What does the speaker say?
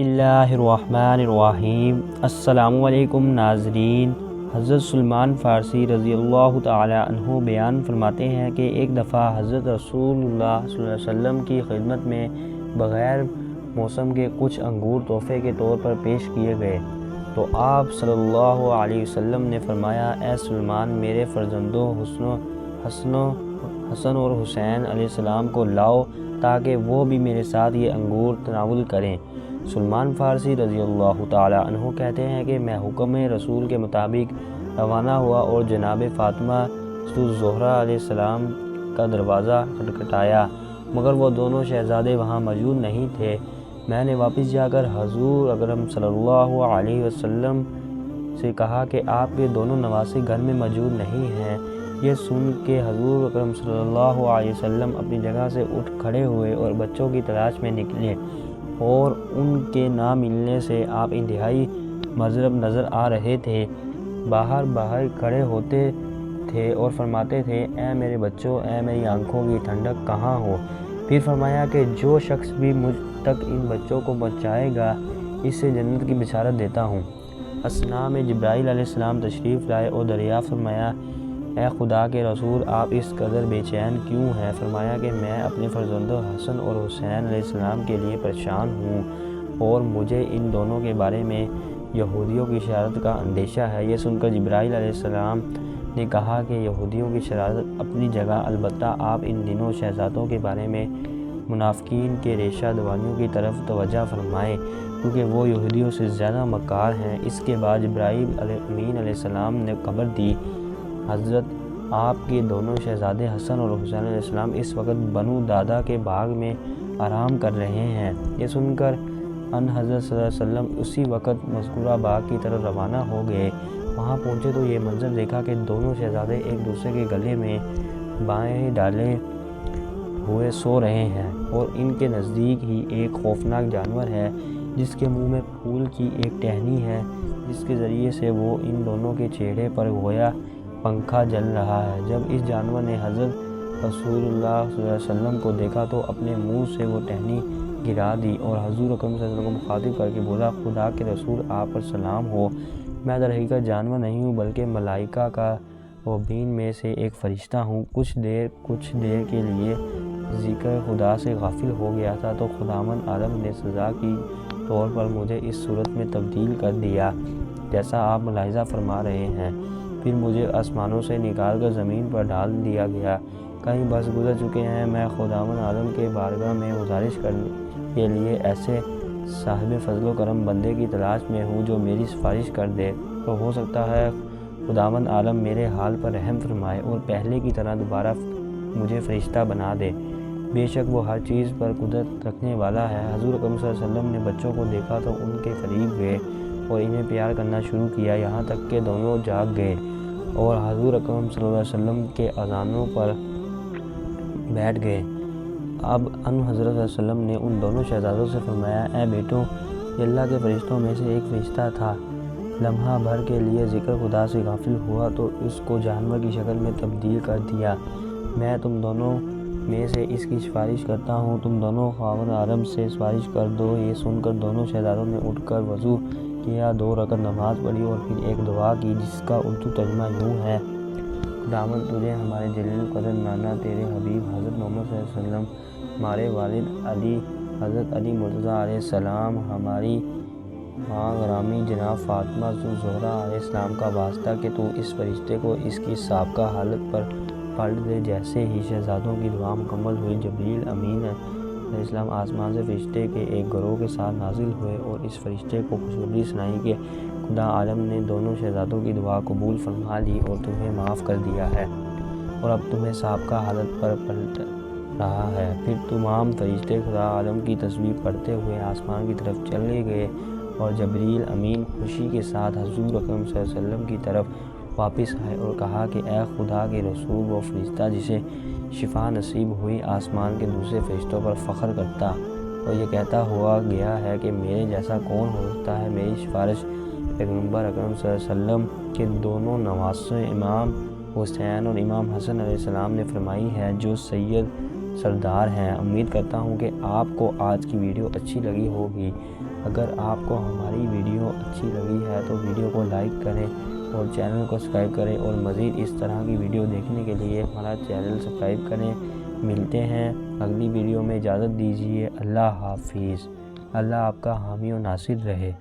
اللہ الرحمن الرحیم۔ السلام علیکم ناظرین۔ حضرت سلمان فارسی رضی اللہ تعالی عنہ بیان فرماتے ہیں کہ ایک دفعہ حضرت رسول اللہ صلی اللہ علیہ وسلم کی خدمت میں بغیر موسم کے کچھ انگور تحفے کے طور پر پیش کیے گئے تو آپ صلی اللہ علیہ وسلم نے فرمایا، اے سلمان، میرے فرزندوں حسن اور حسین علیہ السلام کو لاؤ تاکہ وہ بھی میرے ساتھ یہ انگور تناول کریں۔ سلمان فارسی رضی اللہ تعالی عنہ کہتے ہیں کہ میں حکم رسول کے مطابق روانہ ہوا اور جناب فاطمہ الزہرا علیہ السلام کا دروازہ کھٹکھٹایا، مگر وہ دونوں شہزادے وہاں موجود نہیں تھے۔ میں نے واپس جا کر حضور اکرم صلی اللہ علیہ وسلم سے کہا کہ آپ کے دونوں نواسے گھر میں موجود نہیں ہیں۔ یہ سن کے حضور اکرم صلی اللہ علیہ وسلم اپنی جگہ سے اٹھ کھڑے ہوئے اور بچوں کی تلاش میں نکلے، اور ان کے نہ ملنے سے آپ انتہائی مضطرب نظر آ رہے تھے۔ باہر کھڑے ہوتے تھے اور فرماتے تھے، اے میرے بچوں، اے میری آنکھوں کی ٹھنڈک، کہاں ہو؟ پھر فرمایا کہ جو شخص بھی مجھ تک ان بچوں کو پہنچائے گا، اس سے جنت کی بشارت دیتا ہوں۔ اثناء میں جبرائیل علیہ السلام تشریف لائے اور دریافت فرمایا، اے خدا کے رسول، آپ اس قدر بے چین کیوں ہیں؟ فرمایا کہ میں اپنے فرزندوں حسن اور حسین علیہ السلام کے لیے پریشان ہوں، اور مجھے ان دونوں کے بارے میں یہودیوں کی شرارت کا اندیشہ ہے۔ یہ سن کر جبرائیل علیہ السلام نے کہا کہ یہودیوں کی شرارت اپنی جگہ، البتہ آپ ان دونوں شہزادوں کے بارے میں منافقین کے ریشہ دوانیوں کی طرف توجہ فرمائیں، کیونکہ وہ یہودیوں سے زیادہ مکار ہیں۔ اس کے بعد جبرائیل امین علیہ السلام نے خبر دی، حضرت آپ کے دونوں شہزادے حسن اور حسین علیہ السلام اس وقت بنو دادا کے باغ میں آرام کر رہے ہیں۔ یہ سن کر ان حضرت صلی اللہ علیہ وسلم اسی وقت مذکورہ باغ کی طرف روانہ ہو گئے۔ وہاں پہنچے تو یہ منظر دیکھا کہ دونوں شہزادے ایک دوسرے کے گلے میں بائیں ڈالے ہوئے سو رہے ہیں، اور ان کے نزدیک ہی ایک خوفناک جانور ہے جس کے منہ میں پھول کی ایک ٹہنی ہے، جس کے ذریعے سے وہ ان دونوں کے چہرے پر گویا پنکھا جل رہا ہے۔ جب اس جانور نے حضرت رسول اللہ صلی اللہ علیہ وسلم کو دیکھا تو اپنے منہ سے وہ ٹہنی گرا دی اور حضور اکرم صلی اللہ علیہ وسلم کو مخاطب کر کے بولا، خدا کے رسول، آپ پر سلام ہو، میں در حقیقت جانور نہیں ہوں بلکہ ملائکہ کا غبین میں سے ایک فرشتہ ہوں۔ کچھ دیر کے لیے ذکر خدا سے غافل ہو گیا تھا تو خداوند عالم نے سزا کی طور پر مجھے اس صورت میں تبدیل کر دیا جیسا آپ ملاحظہ فرما رہے ہیں۔ پھر مجھے آسمانوں سے نکال کر زمین پر ڈال دیا گیا۔ کئی برس گزر چکے ہیں، میں خداوند عالم کے بارگاہ میں گزارش کرنے کے لیے ایسے صاحب فضل و کرم بندے کی تلاش میں ہوں جو میری سفارش کر دے، تو ہو سکتا ہے خداوند عالم میرے حال پر رحم فرمائے اور پہلے کی طرح دوبارہ مجھے فرشتہ بنا دے۔ بے شک وہ ہر چیز پر قدرت رکھنے والا ہے۔ حضور اکرم صلی اللہ علیہ وسلم نے بچوں کو دیکھا تو ان کے قریب گئے اور انہیں پیار کرنا شروع کیا، یہاں تک کہ دونوں جاگ گئے اور حضور اکرم صلی اللہ علیہ وسلم کے اذانوں پر بیٹھ گئے۔ اب ان حضرت صلی اللہ علیہ وسلم نے ان دونوں شہزادوں سے فرمایا، اے بیٹوں، یہ اللہ کے فرشتوں میں سے ایک فرشتہ تھا، لمحہ بھر کے لیے ذکر خدا سے غافل ہوا تو اس کو جانور کی شکل میں تبدیل کر دیا۔ میں تم دونوں میں سے اس کی سفارش کرتا ہوں، تم دونوں خداوند عالم سے سفارش کر دو۔ یہ سن کر دونوں شہزادوں نے اٹھ کر وضو کیا، 2 رکعت نماز پڑھی اور پھر ایک دعا کی جس کا اردو ترجمہ یوں ہے، خداوند تجھے ہمارے جلیل القدر نانا تیرے حبیب حضرت محمد صلی اللہ علیہ وسلم، ہمارے والد علی حضرت علی مرتضیٰ علیہ السلام، ہماری ماں گرامی جناب فاطمہ الزہرا علیہ السلام کا واسطہ کہ تو اس فرشتے کو اس کی سابقہ حالت پر پلٹ دے۔ جیسے ہی شہزادوں کی دعا مکمل ہوئی، جبریل امین علیہ السلام آسمان سے فرشتے کے ایک گروہ کے ساتھ نازل ہوئے اور اس فرشتے کو خوشخبری سنائی کہ خدا عالم نے دونوں شہزادوں کی دعا قبول فرما لی اور تمہیں معاف کر دیا ہے اور اب تمہیں سابقہ حالت پر پلٹ رہا ہے۔ پھر تمام فرشتے خدا عالم کی تسبیح پڑھتے ہوئے آسمان کی طرف چلے گئے اور جبریل امین خوشی کے ساتھ حضور اکرم صلی اللہ علیہ وسلم کی طرف واپس آئے اور کہا کہ اے خدا کے رسول، وہ فرشتہ جسے شفا نصیب ہوئی آسمان کے دوسرے فرشتوں پر فخر کرتا اور یہ کہتا ہوا گیا ہے کہ میرے جیسا کون ہو سکتا ہے۔ میری سفارش پیغمبر اکرم صلی اللہ علیہ وسلم کے دونوں نواسے امام حسین اور امام حسن علیہ السلام نے فرمائی ہے، جو سید سردار ہیں۔ امید کرتا ہوں کہ آپ کو آج کی ویڈیو اچھی لگی ہوگی۔ اگر آپ کو ہماری ویڈیو اچھی لگی ہے تو ویڈیو کو لائک کریں اور چینل کو سبسکرائب کریں، اور مزید اس طرح کی ویڈیو دیکھنے کے لیے ہمارا چینل سبسکرائب کریں۔ ملتے ہیں اگلی ویڈیو میں، اجازت دیجیے، اللہ حافظ۔ اللہ آپ کا حامی و ناصر رہے۔